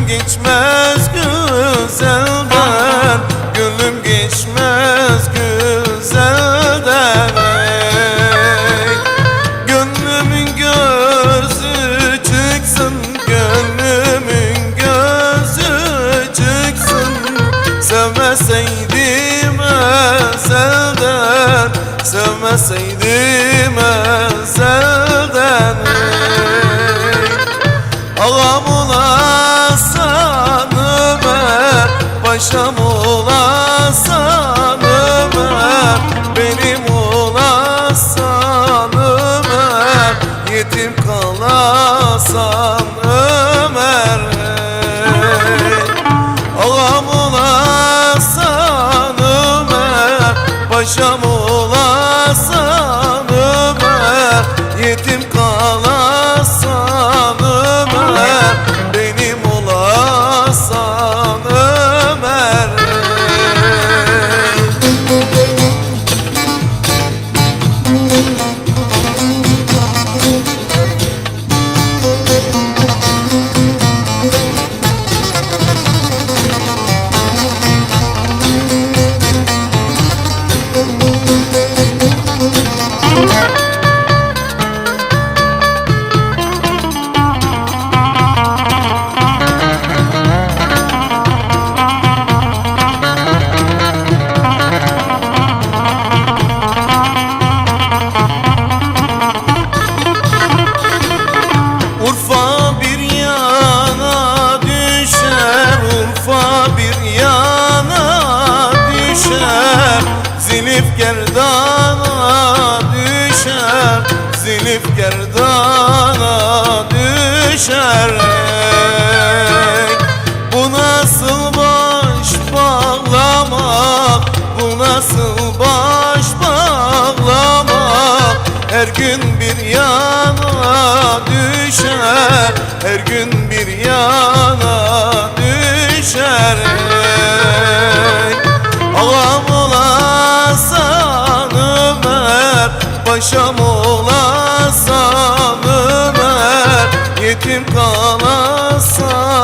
Geçmez güzelden, gönlüm geçmez güzelden. Gönlümün gözü çıksın, gönlümün gözü çıksın. Sevmeseydim ezelden, sevmeseydim ezelden. Ağam olasam Ömer, paşam olasam Ömer, benim olasam Ömer, yetim kalasam Ömer. Ağam olasam Ömer, paşam olasam Ömer, yetim kalasam Ömer, benim olasam Ömer. Urfa bir yana düşer, Urfa bir yana düşer, Zilif gerdana düşer, Zilif gerdana düşer. Bu nasıl baş bağlamak, bu nasıl baş bağlamak, her gün bir yana düşer, her gün bir yana düşer. Ağam olasam Ömer, paşam olasam Ömer, yetim kalasam